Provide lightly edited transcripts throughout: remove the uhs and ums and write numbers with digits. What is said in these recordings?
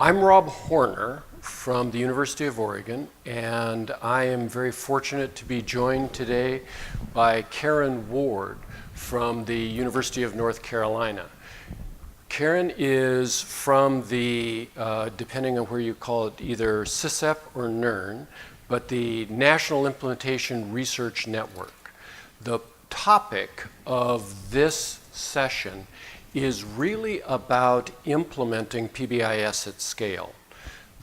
I'm Rob Horner from the University of Oregon, and I am very fortunate to be joined today by Karen Ward from the University of North Carolina. Karen is from the, depending on where you call it, either CISEP or NERN, but the National Implementation Research Network. The topic of this session is really about implementing PBIS at scale.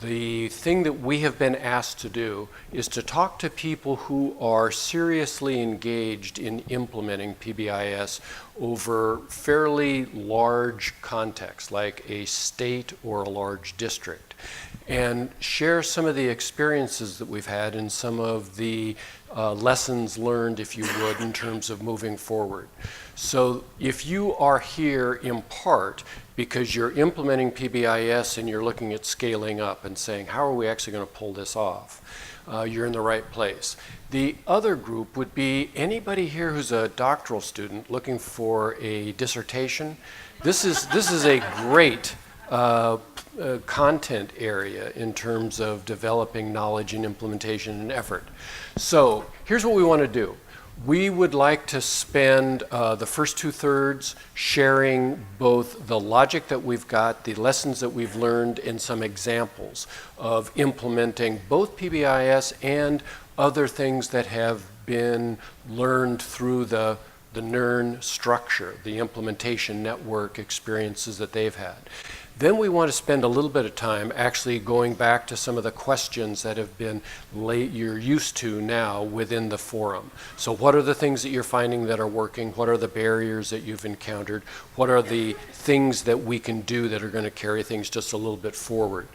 The thing that we have been asked to do is to talk to people who are seriously engaged in implementing PBIS over fairly large contexts, like a state or a large district, and share some of the experiences that we've had and some of the lessons learned, if you would, in terms of moving forward. So if you are here in part because you're implementing PBIS and you're looking at scaling up and saying, how are we actually going to pull this off? You're in the right place. The other group would be anybody here who's a doctoral student looking for a dissertation. This is a great content area in terms of developing knowledge and implementation and effort. So here's what we want to do. We would like to spend the first 2/3 sharing both the logic that we've got, the lessons that we've learned, and some examples of implementing both PBIS and other things that have been learned through the NERN structure, the implementation network experiences that they've had. Then we want to spend a little bit of time actually going back to some of the questions that have been you're used to now within the forum. So what are the things that you're finding that are working? What are the barriers that you've encountered? What are the things that we can do that are going to carry things just a little bit forward?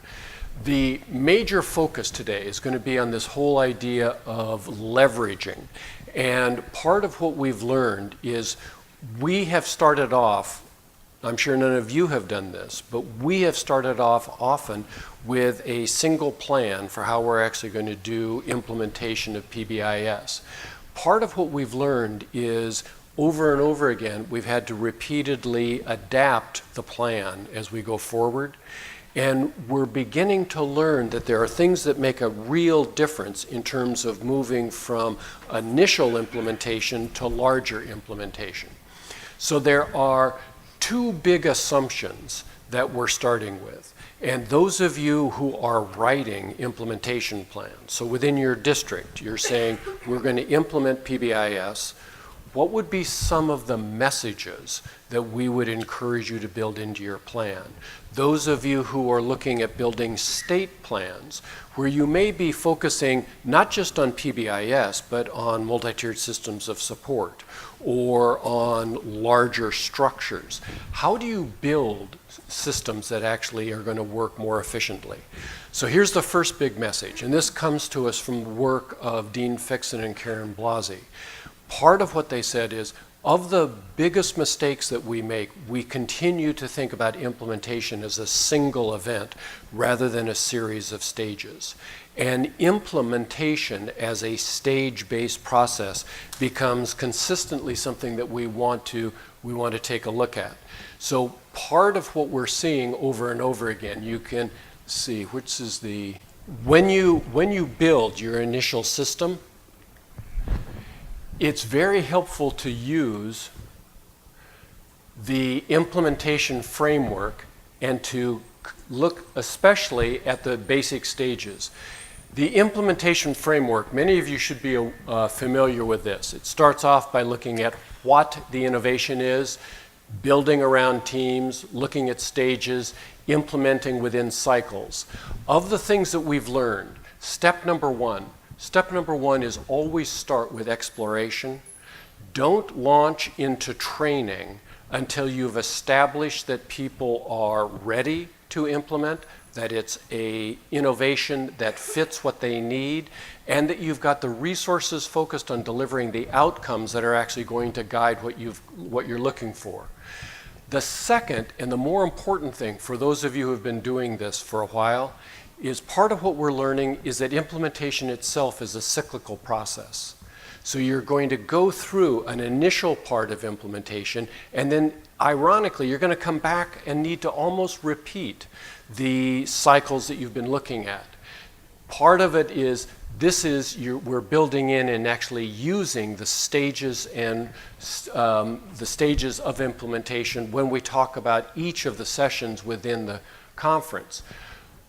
The major focus today is going to be on this whole idea of leveraging. And part of what we've learned is we have started off, I'm sure none of you have done this, but we have started off often with a single plan for how we're actually going to do implementation of PBIS. Part of what we've learned is over and over again, we've had to repeatedly adapt the plan as we go forward. And we're beginning to learn that there are things that make a real difference in terms of moving from initial implementation to larger implementation. So there are two big assumptions that we're starting with. And those of you who are writing implementation plans, so within your district, you're saying, we're going to implement PBIS, what would be some of the messages that we would encourage you to build into your plan? Those of you who are looking at building state plans, where you may be focusing not just on PBIS, but on multi-tiered systems of support or on larger structures. How do you build systems that actually are going to work more efficiently? So here's the first big message, and this comes to us from the work of Dean Fixon and Karen Blasey. Part of what they said is, of the biggest mistakes that we make, we continue to think about implementation as a single event rather than a series of stages. And implementation as a stage-based process becomes consistently something that we want to take a look at. So part of what we're seeing over and over again, you can see, which is the, when you build your initial system, it's very helpful to use the implementation framework and to look especially at the basic stages. The implementation framework, many of you should be familiar with this. It starts off by looking at what the innovation is, building around teams, looking at stages, implementing within cycles. Of the things that we've learned, step number one is always start with exploration. Don't launch into training until you've established that people are ready to implement, that it's an innovation that fits what they need, and that you've got the resources focused on delivering the outcomes that are actually going to guide what you're looking for. The second and the more important thing for those of you who have been doing this for a while is part of what we're learning is that implementation itself is a cyclical process. So you're going to go through an initial part of implementation, and then ironically, you're going to come back and need to almost repeat the cycles that you've been looking at. Part of it is we're building in and actually using the stages and the stages of implementation when we talk about each of the sessions within the conference.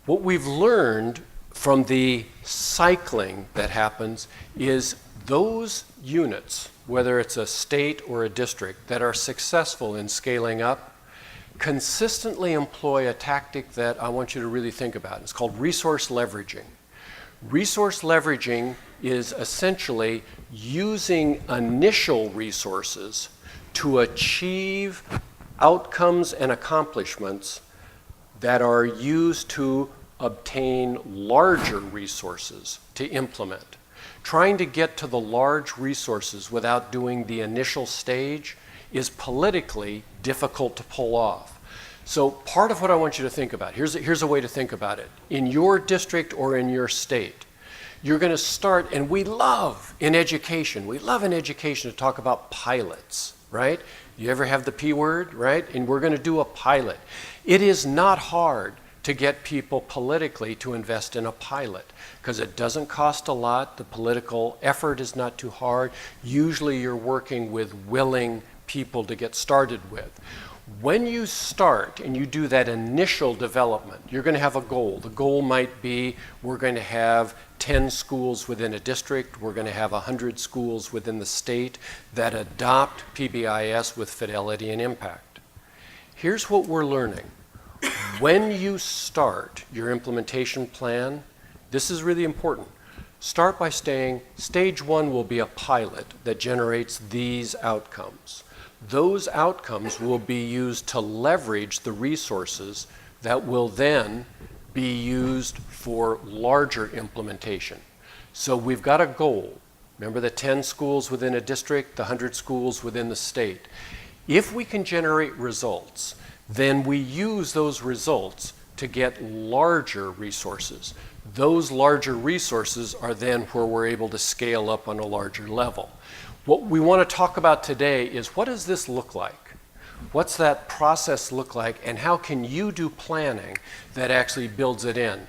What we've learned from the cycling that happens is those units, whether it's a state or a district, that are successful in scaling up, consistently employ a tactic that I want you to really think about. It's called resource leveraging. Resource leveraging is essentially using initial resources to achieve outcomes and accomplishments that are used to obtain larger resources to implement. Trying to get to the large resources without doing the initial stage is politically difficult to pull off. So part of what I want you to think about, here's a way to think about it. In your district or in your state, you're going to start, and we love in education to talk about pilots, right? You ever have the P word, right? And we're going to do a pilot. It is not hard to get people politically to invest in a pilot because it doesn't cost a lot. The political effort is not too hard. Usually you're working with willing people to get started with. When you start and you do that initial development, you're going to have a goal. The goal might be we're going to have 10 schools within a district. We're going to have 100 schools within the state that adopt PBIS with fidelity and impact. Here's what we're learning. When you start your implementation plan, this is really important. Start by saying stage one will be a pilot that generates these outcomes. Those outcomes will be used to leverage the resources that will then be used for larger implementation. So we've got a goal. Remember the 10 schools within a district, the 100 schools within the state. If we can generate results, then we use those results to get larger resources. Those larger resources are then where we're able to scale up on a larger level. What we want to talk about today is what does this look like? What's that process look like, and how can you do planning that actually builds it in?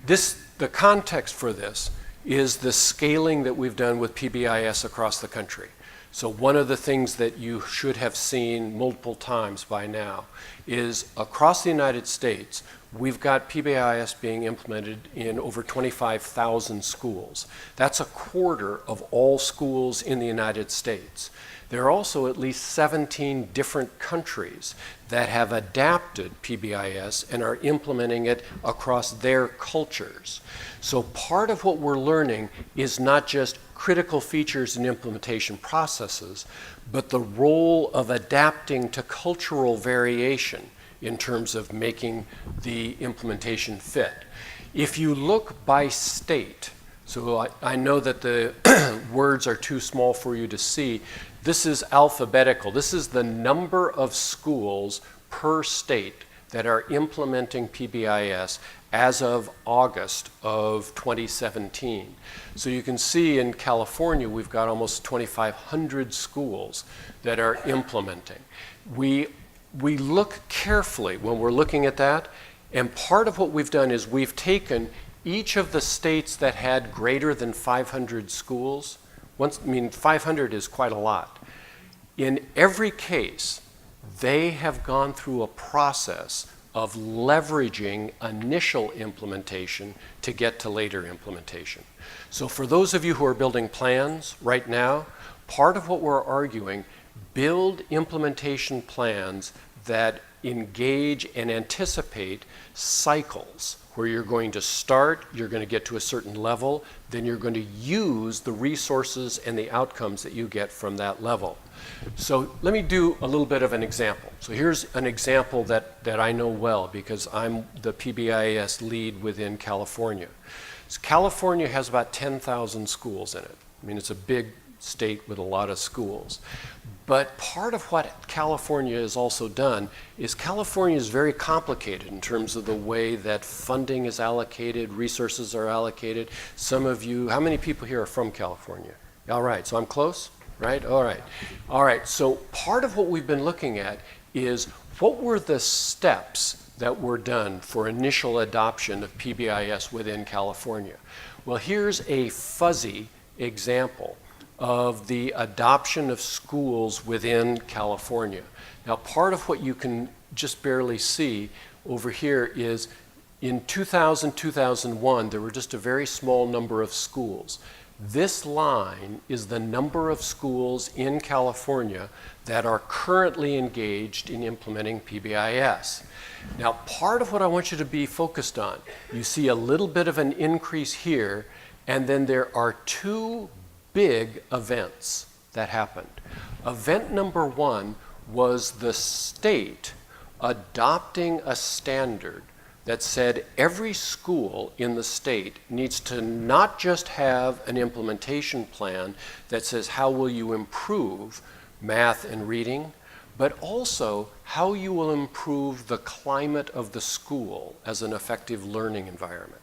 The context for this is the scaling that we've done with PBIS across the country. So one of the things that you should have seen multiple times by now is across the United States, we've got PBIS being implemented in over 25,000 schools. That's a quarter of all schools in the United States. There are also at least 17 different countries that have adapted PBIS and are implementing it across their cultures. So part of what we're learning is not just critical features and implementation processes, but the role of adapting to cultural variation in terms of making the implementation fit. If you look by state, so I know that the words are too small for you to see, this is alphabetical. This is the number of schools per state that are implementing PBIS as of August of 2017. So you can see in California, we've got almost 2,500 schools that are implementing. We look carefully when we're looking at that, and part of what we've done is we've taken each of the states that had greater than 500 schools. 500 is quite a lot. In every case, they have gone through a process of leveraging initial implementation to get to later implementation. So for those of you who are building plans right now, part of what we're arguing, build implementation plans that engage and anticipate cycles where you're going to start, you're going to get to a certain level, then you're going to use the resources and the outcomes that you get from that level. So let me do a little bit of an example. So here's an example that I know well because I'm the PBIS lead within California. So California has about 10,000 schools in it. I mean, it's a big state with a lot of schools. But part of what California has also done is California is very complicated in terms of the way that funding is allocated, resources are allocated. Some of you, how many people here are from California? All right, so I'm close, right? All right. All right, so part of what we've been looking at is what were the steps that were done for initial adoption of PBIS within California? Well, here's a fuzzy example of the adoption of schools within California. Now, part of what you can just barely see over here is in 2000, 2001, there were just a very small number of schools. This line is the number of schools in California that are currently engaged in implementing PBIS. Now, part of what I want you to be focused on, you see a little bit of an increase here, and then there are two big events that happened. Event number one was the state adopting a standard that said every school in the state needs to not just have an implementation plan that says how will you improve math and reading, but also how you will improve the climate of the school as an effective learning environment.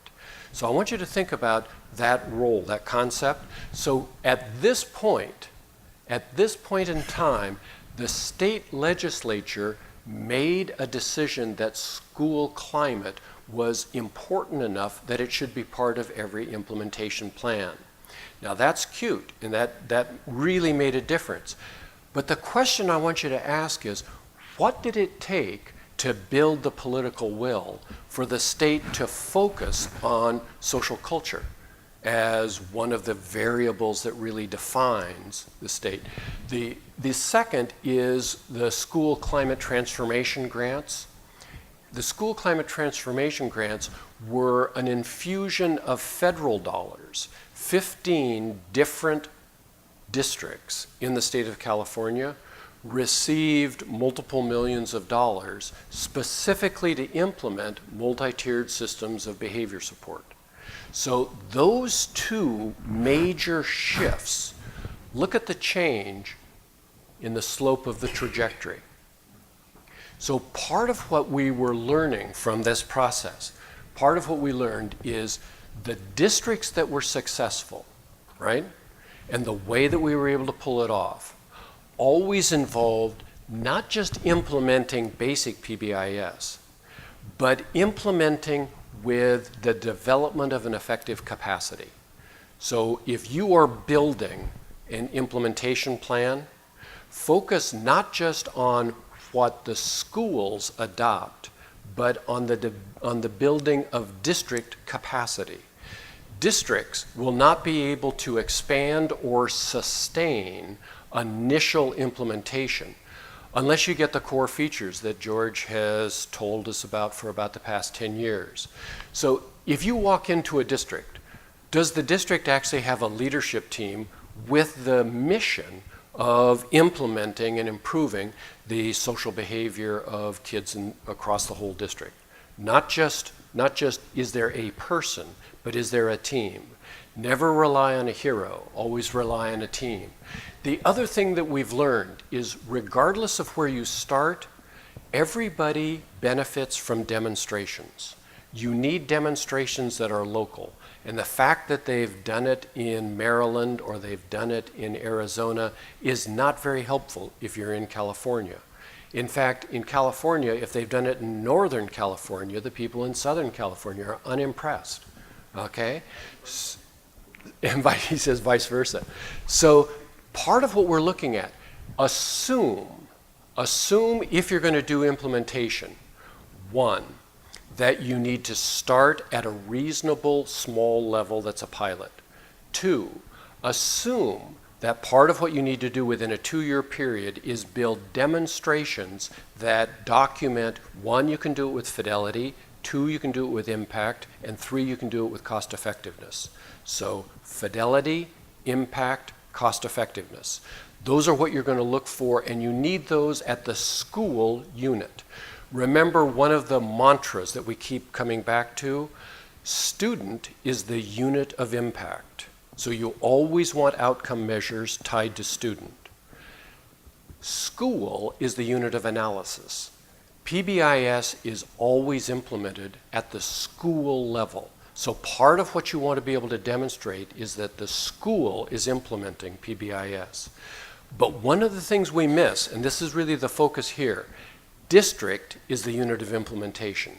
So I want you to think about that role, that concept. So at this point in time, the state legislature made a decision that school climate was important enough that it should be part of every implementation plan. Now that's cute, and that really made a difference. But the question I want you to ask is, what did it take to build the political will for the state to focus on social culture as one of the variables that really defines the state? The second is the school climate transformation grants. The school climate transformation grants were an infusion of federal dollars. 15 different districts in the state of California received multiple millions of dollars specifically to implement multi-tiered systems of behavior support. So those two major shifts, look at the change in the slope of the trajectory. So part of what we were learning from this process, part of what we learned is the districts that were successful, right? And the way that we were able to pull it off always involved not just implementing basic PBIS, but implementing with the development of an effective capacity. So if you are building an implementation plan, focus not just on what the schools adopt, but on the building of district capacity. Districts will not be able to expand or sustain initial implementation unless you get the core features that George has told us about for about the past 10 years. So if you walk into a district, does the district actually have a leadership team with the mission of implementing and improving the social behavior of kids across the whole district? Not just is there a person, but is there a team? Never rely on a hero, always rely on a team. The other thing that we've learned is regardless of where you start, everybody benefits from demonstrations. You need demonstrations that are local. And the fact that they've done it in Maryland or they've done it in Arizona is not very helpful if you're in California. In fact, in California, if they've done it in Northern California, the people in Southern California are unimpressed, okay? And he says vice versa. So part of what we're looking at, assume if you're going to do implementation, one, that you need to start at a reasonable small level that's a pilot. Two, assume that part of what you need to do within a 2-year period is build demonstrations that document, one, you can do it with Fidelity, 2, you can do it with impact, and 3, you can do it with cost effectiveness. So Fidelity, impact, cost effectiveness. Those are what you're going to look for, and you need those at the school unit. Remember one of the mantras that we keep coming back to, student is the unit of impact. So you always want outcome measures tied to student. School is the unit of analysis. PBIS is always implemented at the school level. So part of what you want to be able to demonstrate is that the school is implementing PBIS. But one of the things we miss, and this is really the focus here, district is the unit of implementation.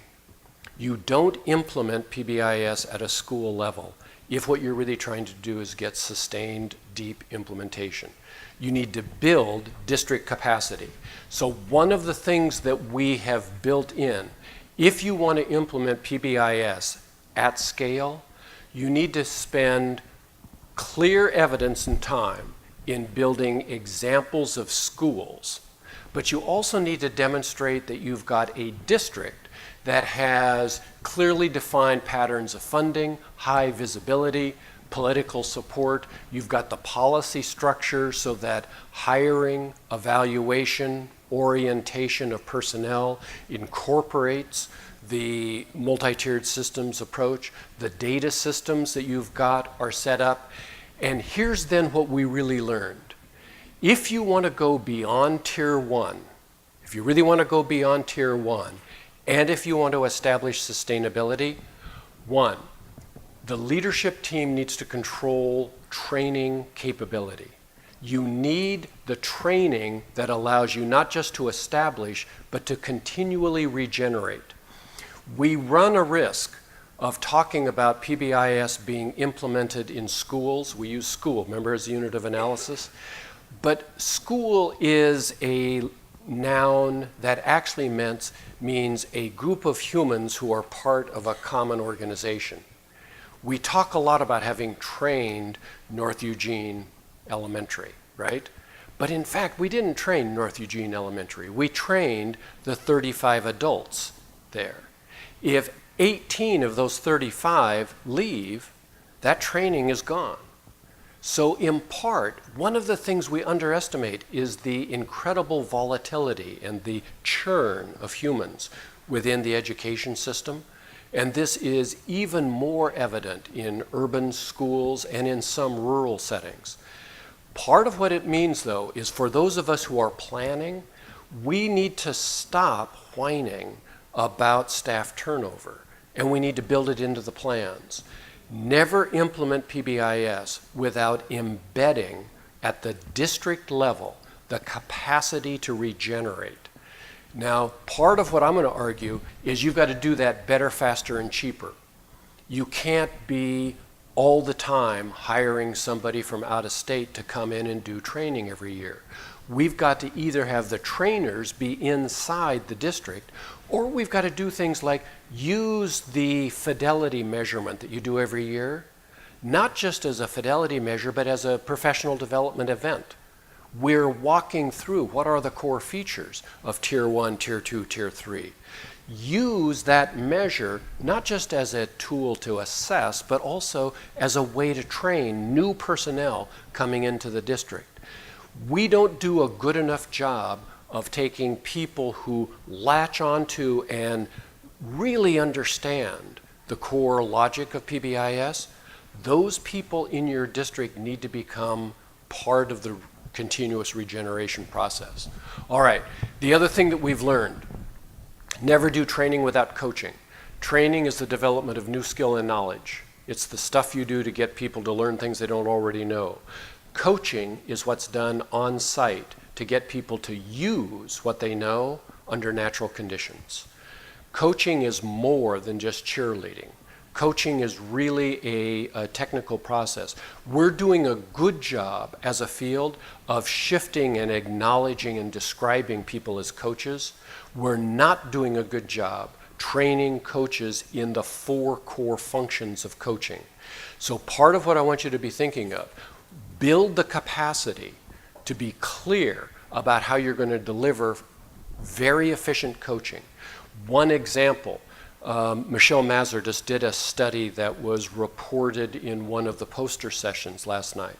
You don't implement PBIS at a school level if what you're really trying to do is get sustained, deep implementation. You need to build district capacity. So one of the things that we have built in, if you want to implement PBIS at scale, you need to spend clear evidence and time in building examples of schools. But you also need to demonstrate that you've got a district that has clearly defined patterns of funding, high visibility, political support. You've got the policy structure so that hiring, evaluation, orientation of personnel incorporates the multi-tiered systems approach. The data systems that you've got are set up. And here's then what we really learned. If you want to go beyond Tier 1, if you really want to go beyond Tier 1, and if you want to establish sustainability, one, the leadership team needs to control training capability. You need the training that allows you not just to establish, but to continually regenerate. We run a risk of talking about PBIS being implemented in schools. We use school, remember, as a unit of analysis. But school is a noun that actually means a group of humans who are part of a common organization. We talk a lot about having trained North Eugene Elementary, right? But in fact, we didn't train North Eugene Elementary. We trained the 35 adults there. If 18 of those 35 leave, that training is gone. So in part, one of the things we underestimate is the incredible volatility and the churn of humans within the education system. And this is even more evident in urban schools and in some rural settings. Part of what it means, though, is for those of us who are planning, we need to stop whining about staff turnover, and we need to build it into the plans. Never implement PBIS without embedding at the district level the capacity to regenerate. Now, part of what I'm going to argue is you've got to do that better, faster, and cheaper. You can't be all the time hiring somebody from out of state to come in and do training every year. We've got to either have the trainers be inside the district, or we've got to do things like use the Fidelity measurement that you do every year, not just as a Fidelity measure, but as a professional development event. We're walking through what are the core features of Tier 1, Tier 2, Tier 3. Use that measure not just as a tool to assess, but also as a way to train new personnel coming into the district. We don't do a good enough job of taking people who latch onto and really understand the core logic of PBIS. Those people in your district need to become part of the continuous regeneration process. All right, the other thing that we've learned, never do training without coaching. Training is the development of new skill and knowledge. It's the stuff you do to get people to learn things they don't already know. Coaching is what's done on site to get people to use what they know under natural conditions. Coaching is more than just cheerleading. Coaching is really a technical process. We're doing a good job as a field of shifting and acknowledging and describing people as coaches. We're not doing a good job training coaches in the 4 core functions of coaching. So part of what I want you to be thinking of, build the capacity to be clear about how you're going to deliver very efficient coaching. One example, Michelle Mazur just did a study that was reported in one of the poster sessions last night.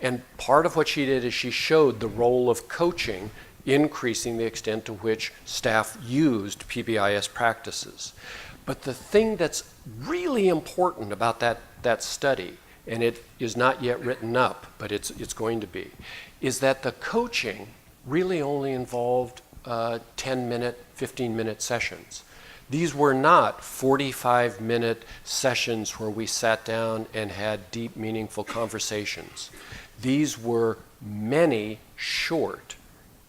And part of what she did is she showed the role of coaching increasing the extent to which staff used PBIS practices. But the thing that's really important about that study, and it is not yet written up, but it's going to be, is that the coaching really only involved 10-minute, 15-minute sessions. These were not 45-minute sessions where we sat down and had deep, meaningful conversations. These were many short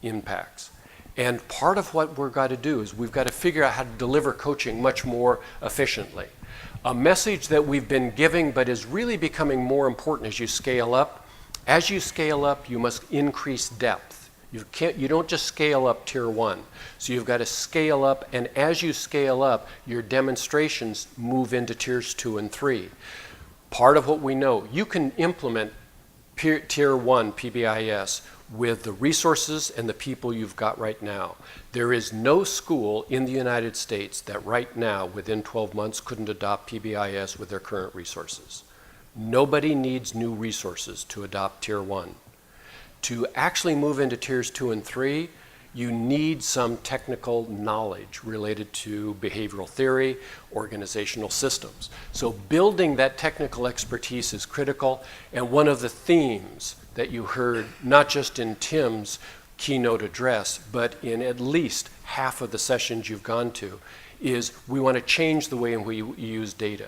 impacts. And part of what we've got to do is we've got to figure out how to deliver coaching much more efficiently. A message that we've been giving but is really becoming more important as you scale up. As you scale up, you must increase depth. You don't just scale up tier 1. So you've got to scale up, and as you scale up, your demonstrations move into tiers 2 and 3. Part of what we know, you can implement tier 1 PBIS with the resources and the people you've got right now. There is no school in the United States that right now, within 12 months, couldn't adopt PBIS with their current resources. Nobody needs new resources to adopt tier 1. To actually move into tiers 2 and 3, you need some technical knowledge related to behavioral theory, organizational systems. So building that technical expertise is critical, and one of the themes that you heard, not just in Tim's keynote address, but in at least half of the sessions you've gone to, is we want to change the way in which we use data.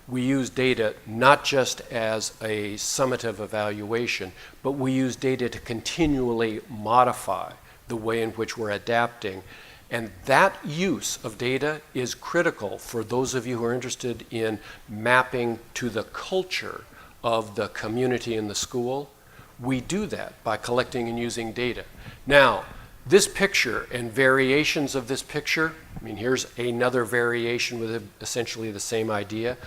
We use data not just as a summative evaluation, but we use data to continually modify the way in which we're adapting. And that use of data is critical for those of you who are interested in mapping to the culture of the community in the school. We do that by collecting and using data. Now, this picture and variations of this picture, I mean, here's another variation with essentially the same idea,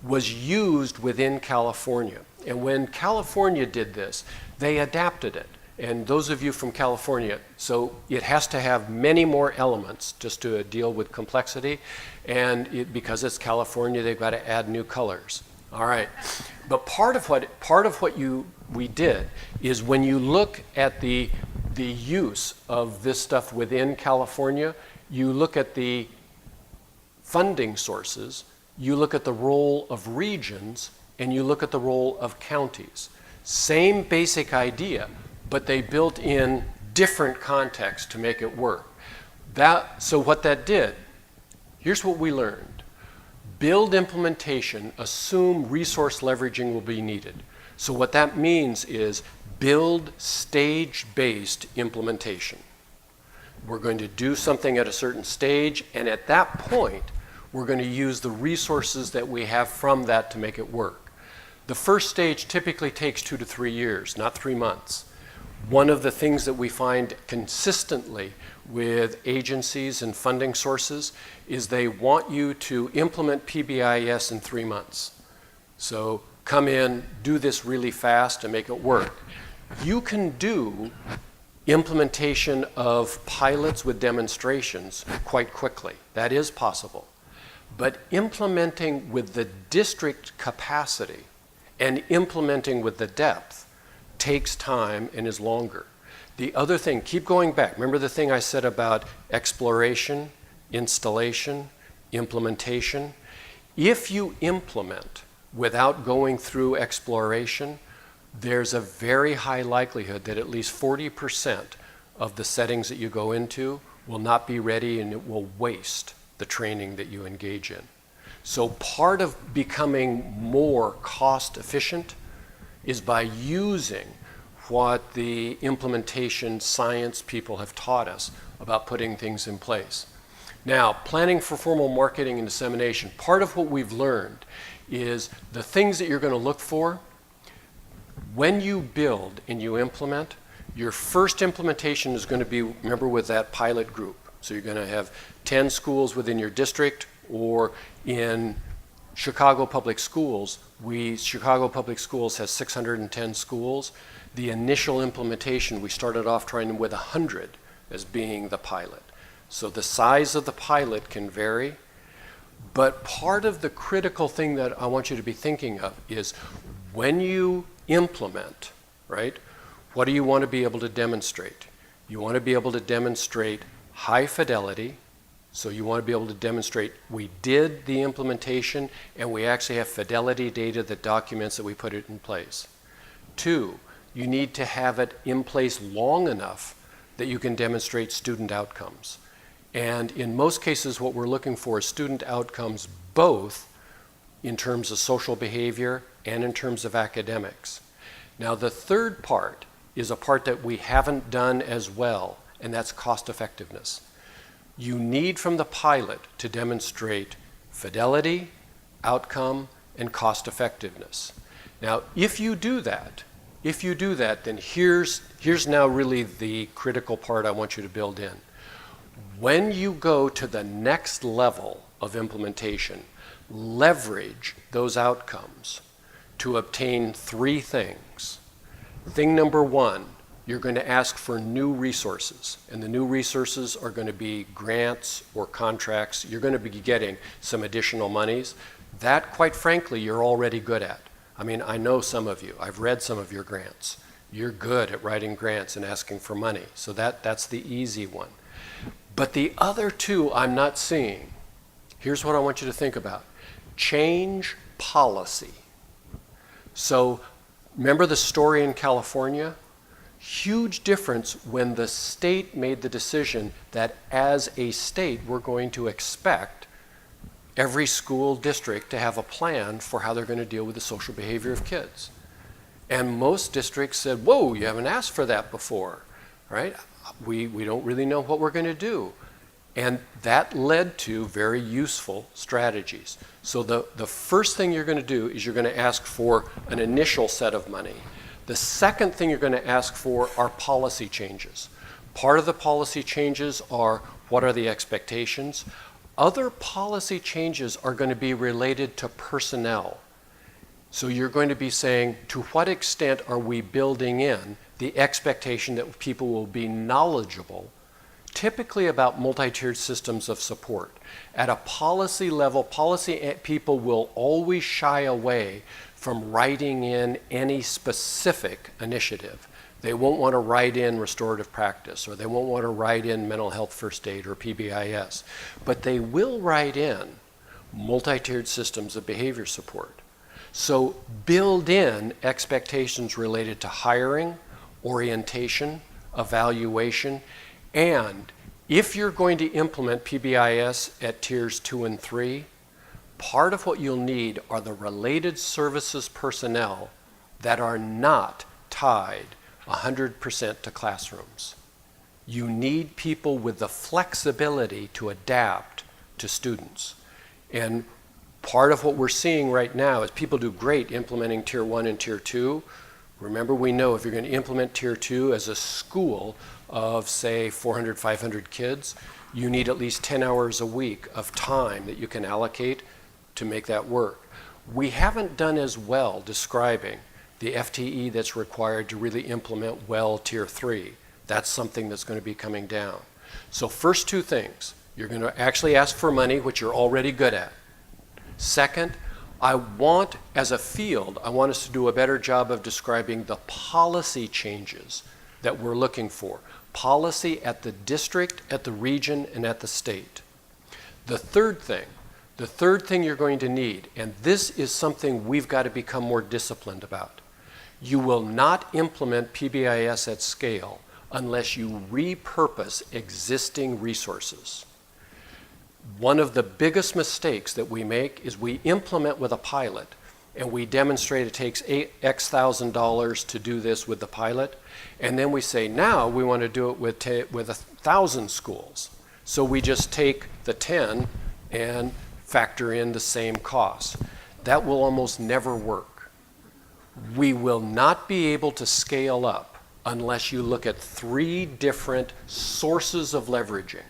was used within California. And when California did this, they adapted it. And those of you from California, so it has to have many more elements just to deal with complexity. And because it's California, they've got to add new colors. All right. But part of what we did is when you look at the use of this stuff within California, you look at the funding sources, you look at the role of regions, and you look at the role of counties. Same basic idea, but they built in different contexts to make it work. So what that did, here's what we learned. Build implementation, assume resource leveraging will be needed. So what that means is build stage-based implementation. We're going to do something at a certain stage, and at that point, we're going to use the resources that we have from that to make it work. The first stage typically takes 2 to 3 years, not 3 months. One of the things that we find consistently with agencies and funding sources is they want you to implement PBIS in 3 months. So come in, do this really fast and make it work. You can do implementation of pilots with demonstrations quite quickly. That is possible. But implementing with the district capacity and implementing with the depth takes time and is longer. The other thing, keep going back. Remember the thing I said about exploration, installation, implementation? If you implement without going through exploration, there's a very high likelihood that at least 40% of the settings that you go into will not be ready, and it will waste the training that you engage in. So part of becoming more cost efficient is by using what the implementation science people have taught us about putting things in place. Now, planning for formal marketing and dissemination. Part of what we've learned is the things that you're going to look for when you build and you implement. Your first implementation is going to be, remember, with that pilot group. So you're going to have 10 schools within your district, or in Chicago Public Schools, Chicago Public Schools has 610 schools. The initial implementation, we started off trying with 100 as being the pilot. So the size of the pilot can vary, but part of the critical thing that I want you to be thinking of is when you implement, right, what do you want to be able to demonstrate? You want to be able to demonstrate high fidelity. So you want to be able to demonstrate we did the implementation and we actually have fidelity data that documents that we put it in place. 2, you need to have it in place long enough that you can demonstrate student outcomes. And in most cases, what we're looking for is student outcomes both in terms of social behavior and in terms of academics. Now, the third part is a part that we haven't done as well, and that's cost effectiveness. You need from the pilot to demonstrate fidelity, outcome, and cost effectiveness. Now, if you do that, then here's now really the critical part I want you to build in. When you go to the next level of implementation, leverage those outcomes to obtain three things. Thing number one, you're going to ask for new resources, and the new resources are going to be grants or contracts. You're going to be getting some additional monies. That, quite frankly, you're already good at. I mean, I know some of you. I've read some of your grants. You're good at writing grants and asking for money, so that's the easy one. But the other two I'm not seeing. Here's what I want you to think about. Change policy. So remember the story in California? Huge difference when the state made the decision that as a state we're going to expect every school district to have a plan for how they're going to deal with the social behavior of kids. And most districts said, whoa, you haven't asked for that before, right? We don't really know what we're going to do. And that led to very useful strategies. So the first thing you're going to do is you're going to ask for an initial set of money. The second thing you're going to ask for are policy changes. Part of the policy changes are what are the expectations. Other policy changes are going to be related to personnel. So you're going to be saying, to what extent are we building in the expectation that people will be knowledgeable, typically about multi-tiered systems of support. At a policy level, policy people will always shy away from writing in any specific initiative. They won't want to write in restorative practice, or they won't want to write in mental health first aid or PBIS, but they will write in multi-tiered systems of behavior support. So build in expectations related to hiring, orientation, evaluation, and if you're going to implement PBIS at tiers 2 and 3, part of what you'll need are the related services personnel that are not tied 100% to classrooms. You need people with the flexibility to adapt to students. And part of what we're seeing right now is people do great implementing tier 1 and tier 2. Remember, we know if you're going to implement tier 2 as a school of, say, 400, 500 kids, you need at least 10 hours a week of time that you can allocate to make that work. We haven't done as well describing the FTE that's required to really implement well tier 3. That's something that's going to be coming down. So first two things, you're going to actually ask for money, which you're already good at. Second, as a field, I want us to do a better job of describing the policy changes that we're looking for. Policy at the district, at the region, and at the state. The third thing you're going to need, and this is something we've got to become more disciplined about. You will not implement PBIS at scale unless you repurpose existing resources. One of the biggest mistakes that we make is we implement with a pilot and we demonstrate it takes X thousand dollars to do this with the pilot, and then we say now we want to do it with 1,000 schools. So we just take the 10 and factor in the same costs. That will almost never work. We will not be able to scale up unless you look at 3 different sources of leveraging.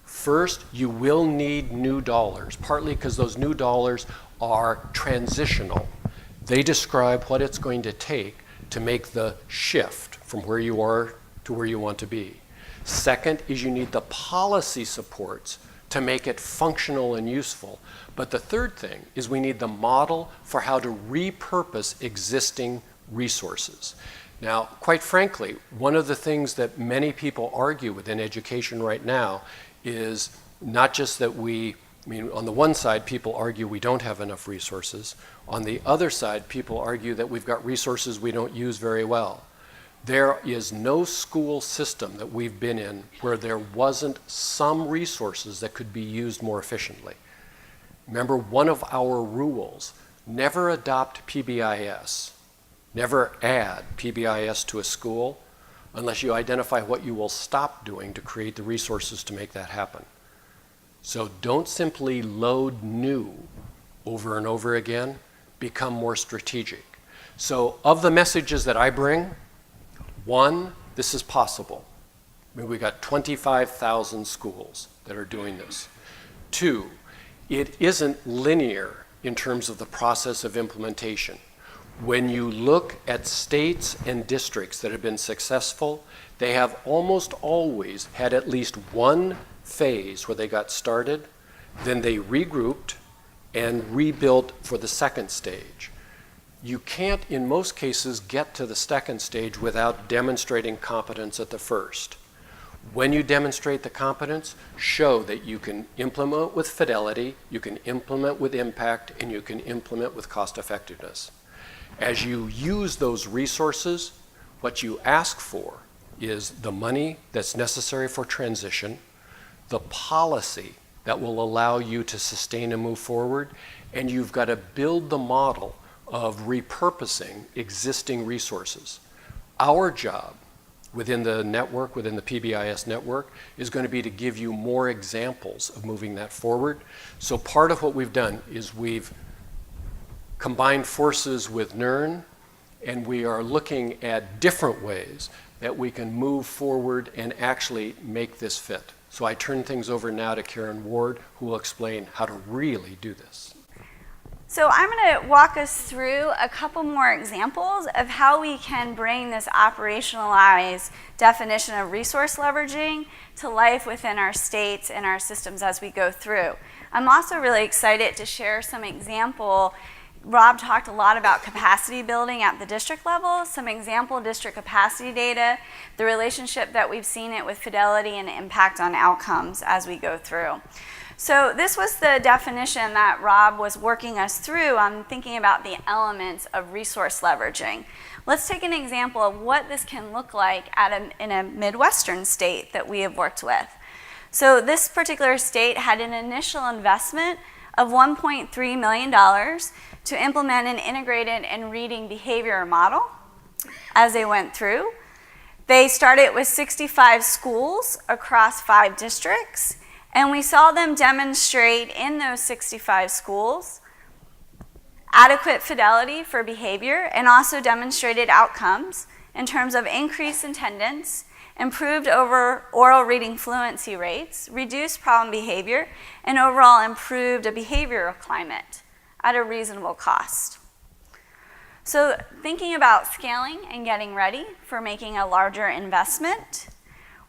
First, you will need new dollars, partly because those new dollars are transitional. They describe what it's going to take to make the shift from where you are to where you want to be. Second is you need the policy supports to make it functional and useful. But the third thing is we need the model for how to repurpose existing resources. Now, quite frankly, one of the things that many people argue within education right now is not just that on the one side, people argue we don't have enough resources. On the other side, people argue that we've got resources we don't use very well. There is no school system that we've been in where there wasn't some resources that could be used more efficiently. Remember, one of our rules, never adopt PBIS, never add PBIS to a school unless you identify what you will stop doing to create the resources to make that happen. So don't simply load new over and over again, become more strategic. So of the messages that I bring, one, this is possible. I mean, we got 25,000 schools that are doing this. Two, it isn't linear in terms of the process of implementation. When you look at states and districts that have been successful, they have almost always had at least one phase where they got started, then they regrouped and rebuilt for the second stage. You can't, in most cases, get to the second stage without demonstrating competence at the first. When you demonstrate the competence, show that you can implement with fidelity, you can implement with impact, and you can implement with cost effectiveness. As you use those resources, what you ask for is the money that's necessary for transition, the policy that will allow you to sustain and move forward, and you've got to build the model of repurposing existing resources. Our job within the network, within the PBIS network, is going to be to give you more examples of moving that forward. So part of what we've done is we've combined forces with NERN, and we are looking at different ways that we can move forward and actually make this fit. So I turn things over now to Karen Ward, who will explain how to really do this. So I'm going to walk us through a couple more examples of how we can bring this operationalized definition of resource leveraging to life within our states and our systems as we go through. I'm also really excited to share some example. Rob talked a lot about capacity building at the district level, some example district capacity data, the relationship that we've seen it with Fidelity and the impact on outcomes as we go through. So this was the definition that Rob was working us through on thinking about the elements of resource leveraging. Let's take an example of what this can look like in a Midwestern state that we have worked with. So this particular state had an initial investment of $1.3 million to implement an integrated and reading behavior model as they went through. They started with 65 schools across 5 districts, and we saw them demonstrate in those 65 schools adequate fidelity for behavior and also demonstrated outcomes in terms of increased attendance, improved over oral reading fluency rates, reduced problem behavior, and overall improved a behavioral climate at a reasonable cost. So thinking about scaling and getting ready for making a larger investment,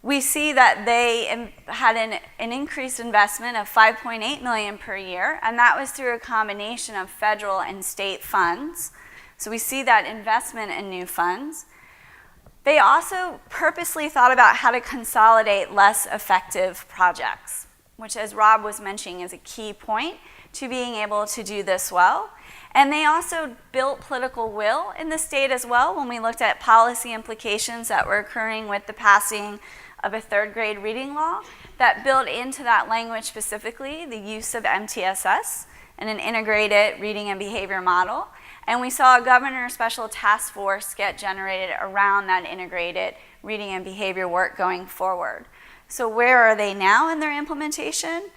we see that they had an increased investment of $5.8 million per year, and that was through a combination of federal and state funds. So we see that investment in new funds. They also purposely thought about how to consolidate less effective projects, which, as Rob was mentioning, is a key point to being able to do this well. And they also built political will in the state as well when we looked at policy implications that were occurring with the passing of a 3rd grade reading law that built into that language specifically the use of MTSS and an integrated reading and behavior model. And we saw a governor special task force get generated around that integrated reading and behavior work going forward. So where are they now in their implementation?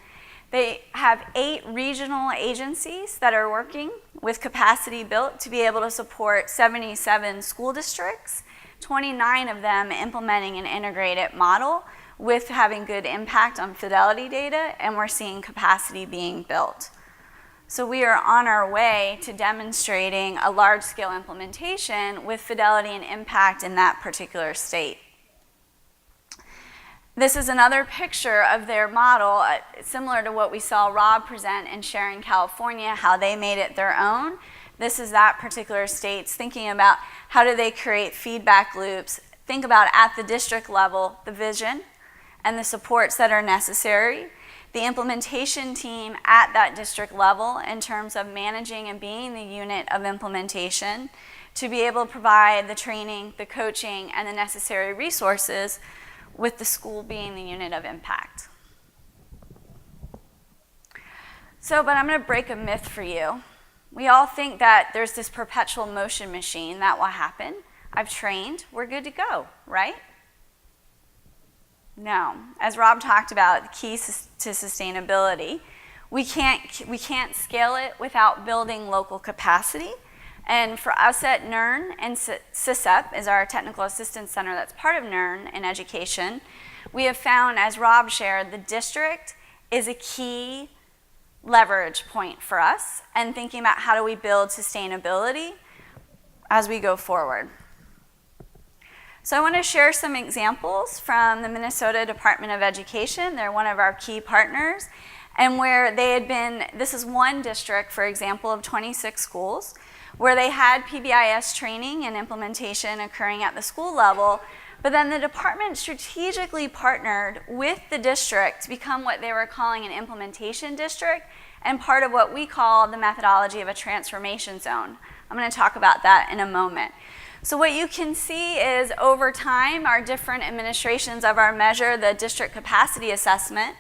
They have 8 regional agencies that are working with capacity built to be able to support 77 school districts, 29 of them implementing an integrated model with having good impact on fidelity data, and we're seeing capacity being built. So we are on our way to demonstrating a large-scale implementation with fidelity and impact in that particular state. This is another picture of their model, similar to what we saw Rob present and share in California, how they made it their own. This is that particular state's thinking about how do they create feedback loops, think about at the district level, the vision and the supports that are necessary, the implementation team at that district level in terms of managing and being the unit of implementation, to be able to provide the training, the coaching, and the necessary resources, with the school being the unit of impact. But I'm going to break a myth for you. We all think that there's this perpetual motion machine that will happen. I've trained, we're good to go, right? No. As Rob talked about, the key to sustainability, we can't scale it without building local capacity. And for us at NERN, and CSEP is our Technical Assistance Center that's part of NERN in education, we have found, as Rob shared, the district is a key leverage point for us, and thinking about how do we build sustainability as we go forward. So I want to share some examples from the Minnesota Department of Education. They're one of our key partners, and where they had been, this is one district, for example, of 26 schools, where they had PBIS training and implementation occurring at the school level, but then the department strategically partnered with the district to become what they were calling an implementation district, and part of what we call the methodology of a transformation zone. I'm going to talk about that in a moment. So what you can see is over time, our different administrations of our measure, the district capacity assessment,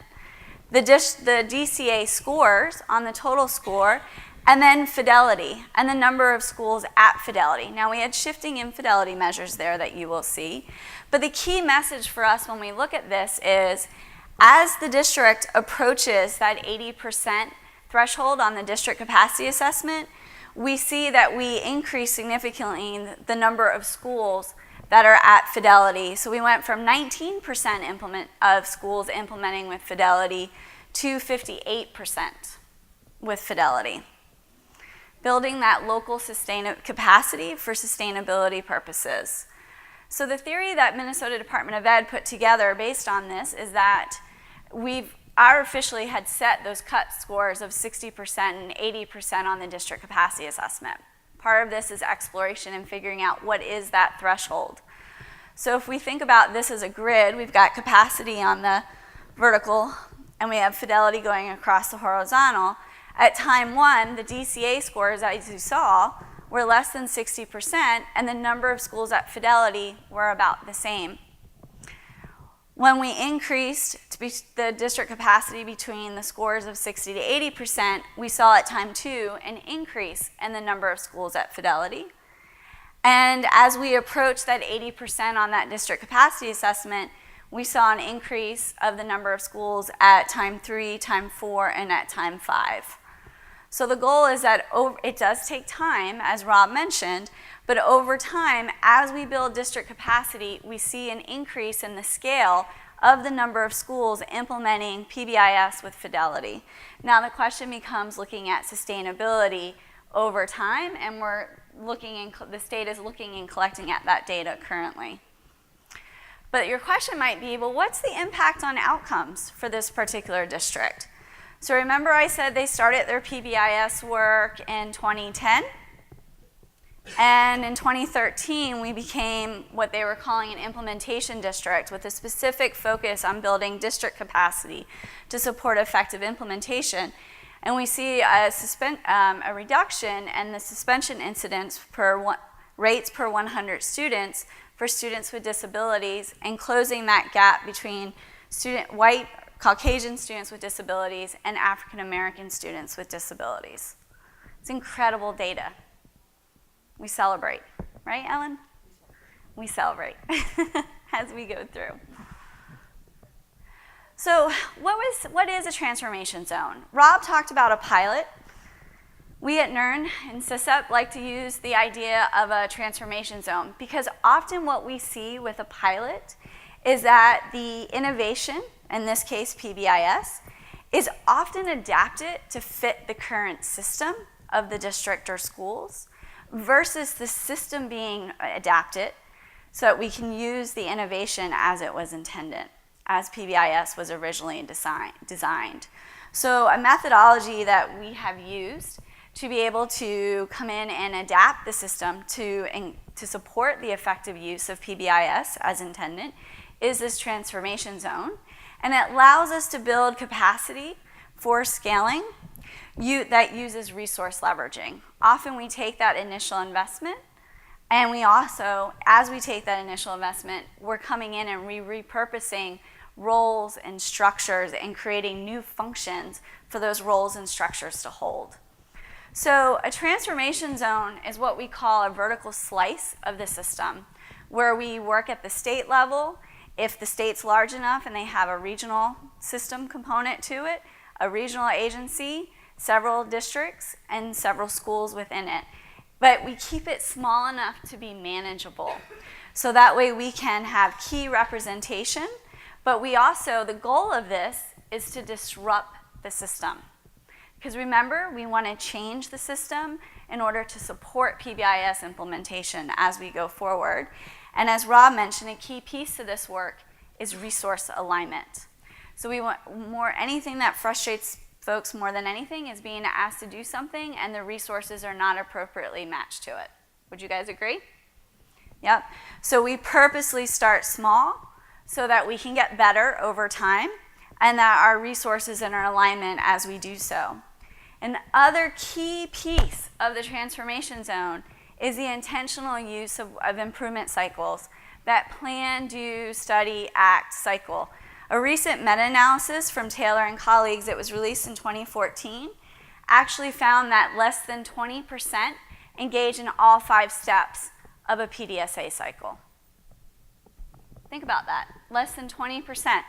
the DCA scores on the total score, and then Fidelity, and the number of schools at Fidelity. Now, we had shifting infidelity measures there that you will see, but the key message for us when we look at this is, as the district approaches that 80% threshold on the district capacity assessment, we see that we increase significantly the number of schools that are at Fidelity. So we went from 19% of schools implementing with Fidelity to 58% with Fidelity, building that local capacity for sustainability purposes. So the theory that Minnesota Department of Ed put together based on this is that our officially had set those cut scores of 60% and 80% on the district capacity assessment. Part of this is exploration and figuring out what is that threshold. So if we think about this as a grid, we've got capacity on the vertical, and we have Fidelity going across the horizontal. At time one, the DCA scores, as you saw, were less than 60%, and the number of schools at Fidelity were about the same. When we increased the district capacity between the scores of 60 to 80%, we saw at time two an increase in the number of schools at Fidelity. And as we approached that 80% on that district capacity assessment, we saw an increase of the number of schools at time 3, time 4, and at time 5. So the goal is that it does take time, as Rob mentioned, but over time, as we build district capacity, we see an increase in the scale of the number of schools implementing PBIS with Fidelity. Now the question becomes looking at sustainability over time, and the state is looking and collecting at that data currently. But your question might be, well, what's the impact on outcomes for this particular district? So remember I said they started their PBIS work in 2010? And in 2013, we became what they were calling an implementation district with a specific focus on building district capacity to support effective implementation. And we see a reduction in the suspension incidents rates per 100 students for students with disabilities, and closing that gap between white Caucasian students with disabilities and African American students with disabilities. It's incredible data. We celebrate, right, Ellen? We celebrate as we go through. So what is a transformation zone? Rob talked about a pilot. We at NERN and CSEP like to use the idea of a transformation zone because often what we see with a pilot is that the innovation, in this case PBIS, is often adapted to fit the current system of the district or schools versus the system being adapted so that we can use the innovation as it was intended, as PBIS was originally designed. So a methodology that we have used to be able to come in and adapt the system to support the effective use of PBIS as intended is this transformation zone. And it allows us to build capacity for scaling that uses resource leveraging. Often we take that initial investment And we also, as we take that initial investment, we're coming in and repurposing roles and structures and creating new functions for those roles and structures to hold. So a transformation zone is what we call a vertical slice of the system, where we work at the state level. If the state's large enough and they have a regional system component to it, a regional agency, several districts, and several schools within it. But we keep it small enough to be manageable. So that way we can have key representation, but we also, the goal of this is to disrupt the system. Because remember, we want to change the system in order to support PBIS implementation as we go forward. And as Rob mentioned, a key piece to this work is resource alignment. So we want anything that frustrates folks more than anything is being asked to do something and the resources are not appropriately matched to it. Would you guys agree? Yep. So we purposely start small so that we can get better over time and that our resources are in alignment as we do so. An other key piece of the transformation zone is the intentional use of improvement cycles, that plan, do, study, act cycle. A recent meta-analysis from Taylor and colleagues that was released in 2014 actually found that less than 20% engage in all 5 steps of a PDSA cycle. Think about that. Less than 20%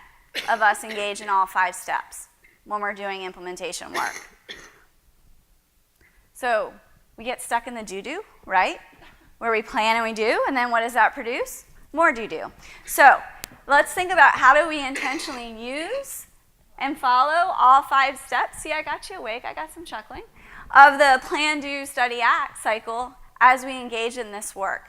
of us engage in all 5 steps when we're doing implementation work. So we get stuck in the do-do, right? Where we plan and we do, and then what does that produce? More do-do. So let's think about how do we intentionally use and follow all 5 steps. See, I got you awake. I got some chuckling. Of the plan, do, study, act cycle as we engage in this work.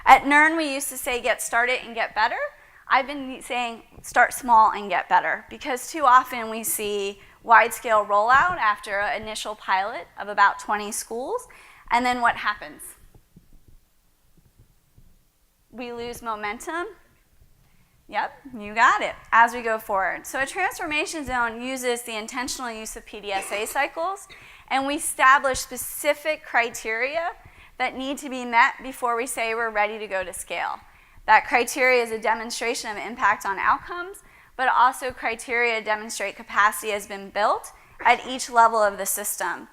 At NERN, we used to say get started and get better. I've been saying start small and get better because too often we see wide-scale rollout after an initial pilot of about 20 schools, and then what happens? We lose momentum. Yep, you got it, as we go forward. So a transformation zone uses the intentional use of PDSA cycles, and we establish specific criteria that need to be met before we say we're ready to go to scale. That criteria is a demonstration of impact on outcomes, but also criteria to demonstrate capacity has been built at each level of the system.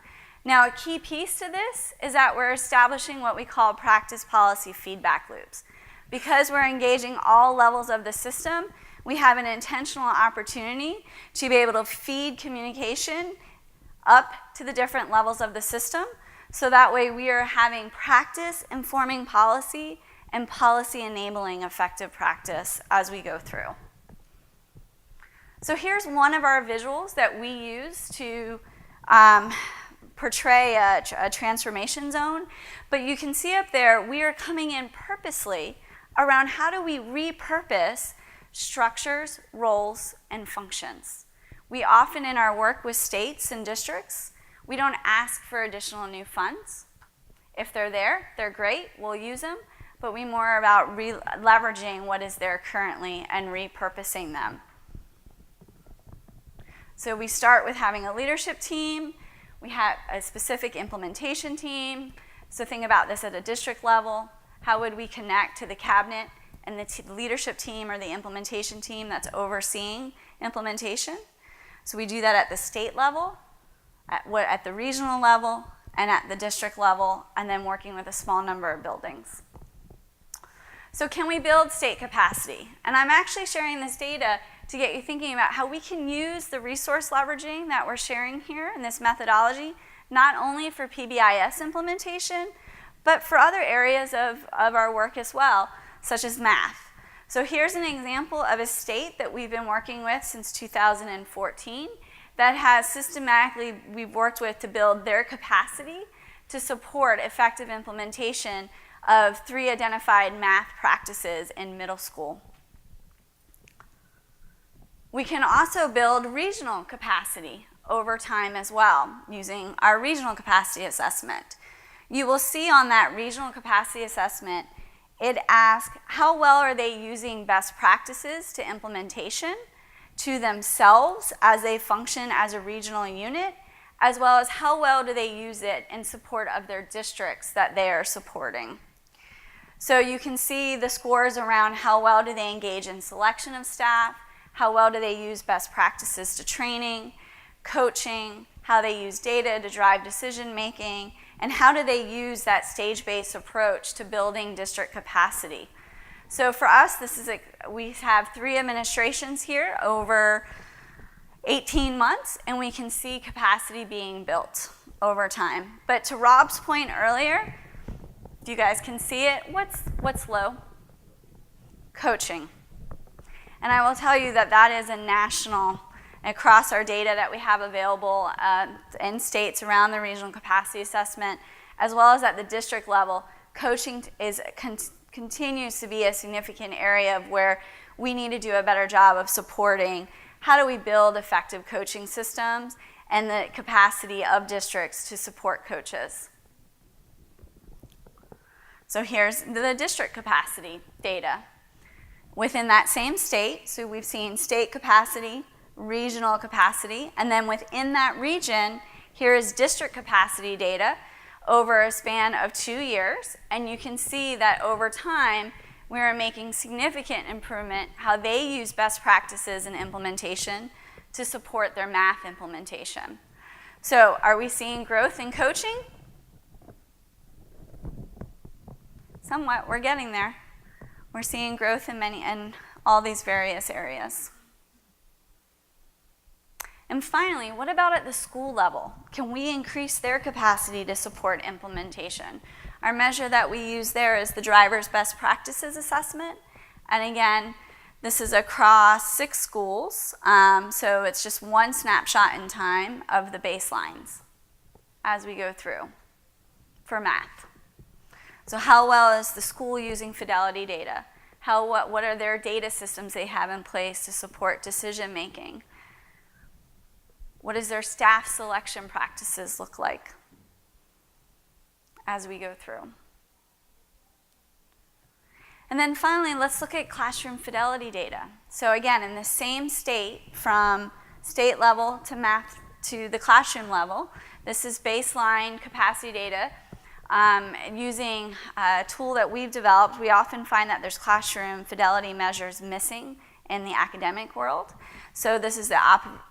Now, a key piece to this is that we're establishing what we call practice policy feedback loops. Because we're engaging all levels of the system, we have an intentional opportunity to be able to feed communication up to the different levels of the system, so that way we are having practice informing policy and policy enabling effective practice as we go through. So here's one of our visuals that we use to portray a transformation zone, but you can see up there we are coming in purposely around how do we repurpose structures, roles, and functions. We often in our work with states and districts, we don't ask for additional new funds. If they're there, they're great, we'll use them, but we more about leveraging what is there currently and repurposing them. So we start with having a leadership team, we have a specific implementation team, so think about this at a district level. How would we connect to the cabinet and the leadership team or the implementation team that's overseeing implementation? So we do that at the state level, at the regional level, and at the district level, and then working with a small number of buildings. So can we build state capacity? And I'm actually sharing this data to get you thinking about how we can use the resource leveraging that we're sharing here in this methodology, not only for PBIS implementation, but for other areas of our work as well, such as math. So here's an example of a state that we've been working with since 2014 that has systematically, we've worked with to build their capacity to support effective implementation of 3 identified math practices in middle school. We can also build regional capacity over time as well using our regional capacity assessment. You will see on that regional capacity assessment, it asks how well are they using best practices to implementation, to themselves as they function as a regional unit, as well as how well do they use it in support of their districts that they are supporting. So you can see the scores around how well do they engage in selection of staff, how well do they use best practices to training, coaching, how they use data to drive decision making, and how do they use that stage-based approach to building district capacity. So for us, we have 3 administrations here over 18 months, and we can see capacity being built over time. But to Rob's point earlier, if you guys can see it, what's low? Coaching. And I will tell you that that is a national, across our data that we have available in states around the regional capacity assessment, as well as at the district level, coaching continues to be a significant area of where we need to do a better job of supporting how do we build effective coaching systems and the capacity of districts to support coaches. So here's the district capacity data. Within that same state, so we've seen state capacity, regional capacity, and then within that region, here is district capacity data over a span of 2 years, and you can see that over time, we are making significant improvement how they use best practices and implementation to support their math implementation. So are we seeing growth in coaching? Somewhat, we're getting there. We're seeing growth in all these various areas. And finally, what about at the school level? Can we increase their capacity to support implementation? Our measure that we use there is the driver's best practices assessment. And again, this is across 6 schools, so it's just one snapshot in time of the baselines as we go through for math. So how well is the school using Fidelity data? What are their data systems they have in place to support decision making? What does their staff selection practices look like as we go through? And then finally, let's look at classroom fidelity data. So again, in the same state, from state level to math to the classroom level, this is baseline capacity data. Using a tool that we've developed, we often find that there's classroom fidelity measures missing in the academic world. So this is the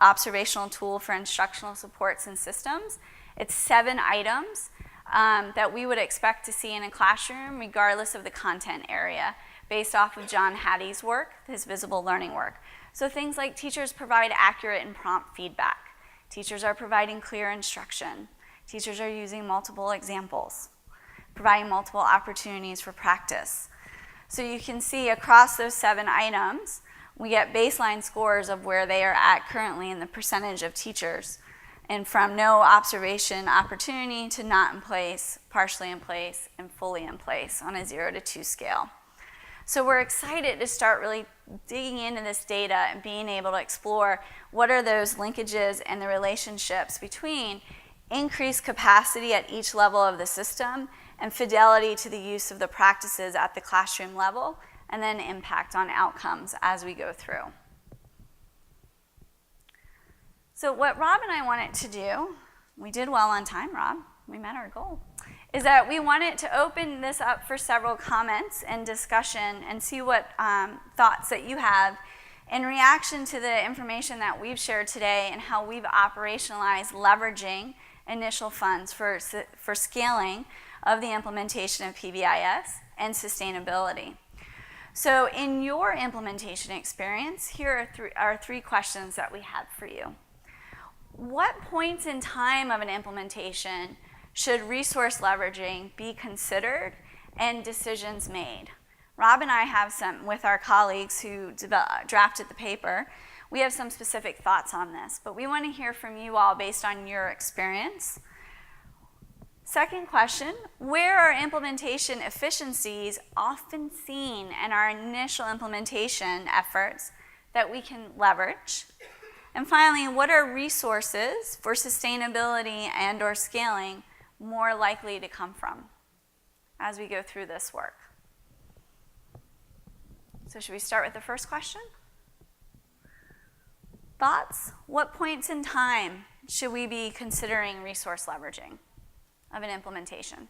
observational tool for instructional supports and systems. It's 7 items that we would expect to see in a classroom regardless of the content area, based off of John Hattie's work, his visible learning work. So things like teachers provide accurate and prompt feedback. Teachers are providing clear instruction. Teachers are using multiple examples, providing multiple opportunities for practice. So you can see across those 7 items, we get baseline scores of where they are at currently in the percentage of teachers, and from no observation opportunity to not in place, partially in place, and fully in place on a 0 to 2 scale. So we're excited to start really digging into this data and being able to explore what are those linkages and the relationships between increased capacity at each level of the system and fidelity to the use of the practices at the classroom level, and then impact on outcomes as we go through. So what Rob and I wanted to do, we did well on time, Rob, we met our goal, is that we wanted to open this up for several comments and discussion and see what thoughts that you have in reaction to the information that we've shared today and how we've operationalized leveraging initial funds for scaling of the implementation of PBIS and sustainability. So in your implementation experience, here are 3 questions that we have for you. What points in time of an implementation should resource leveraging be considered and decisions made? Rob and I have some, with our colleagues who drafted the paper, we have some specific thoughts on this, but we want to hear from you all based on your experience. Second question, where are implementation efficiencies often seen in our initial implementation efforts that we can leverage? And finally, what are resources for sustainability and or scaling more likely to come from as we go through this work? So should we start with the first question? Thoughts? What points in time should we be considering resource leveraging of an implementation?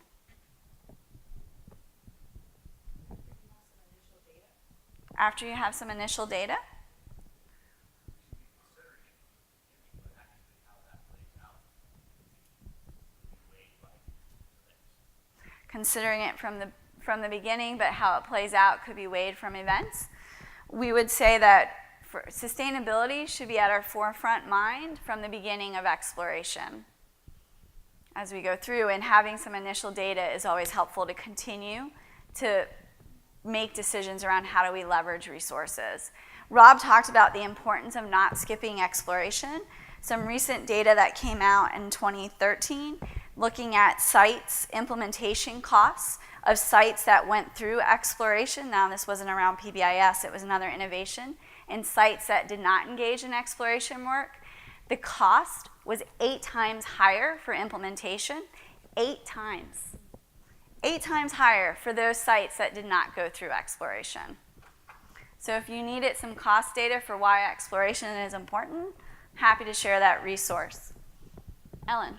after you have some initial data. Considering it from the beginning, but how it plays out could be weighed from events. We would say that sustainability should be at our forefront mind from the beginning of exploration. As we go through, and having some initial data is always helpful to continue to make decisions around how do we leverage resources. Rob talked about the importance of not skipping exploration. Some recent data that came out in 2013 looking at sites, implementation costs of sites that went through exploration. Now, this wasn't around PBIS, it was another innovation. And sites that did not engage in exploration work, the cost was 8 times higher for implementation, 8 times. 8 times higher for those sites that did not go through exploration. So if you needed some cost data for why exploration is important, happy to share that resource. Ellen.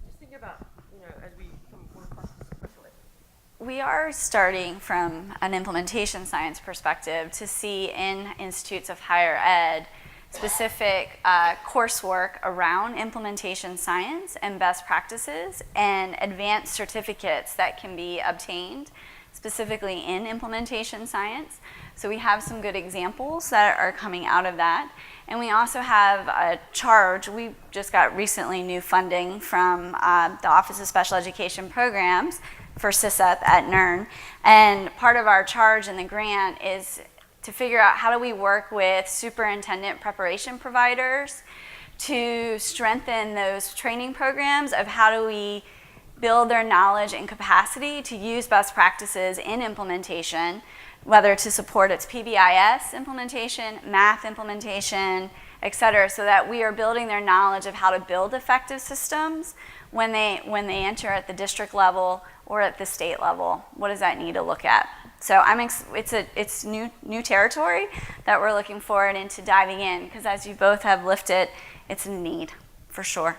Just thinking about, as we come more across this quickly. We are starting from an implementation science perspective to see in institutes of higher ed specific coursework around implementation science and best practices and advanced certificates that can be obtained specifically in implementation science. So we have some good examples that are coming out of that. And we also have a charge. We just got recently new funding from the Office of Special Education Programs for CISEP at NERN. And part of our charge in the grant is to figure out how do we work with superintendent preparation providers to strengthen those training programs of how do we build their knowledge and capacity to use best practices in implementation, whether to support its PBIS implementation, math implementation, et cetera, so that we are building their knowledge of how to build effective systems when they enter at the district level or at the state level. What does that need to look at? So it's new territory that we're looking forward into diving in, because as you both have lifted, it's a need for sure.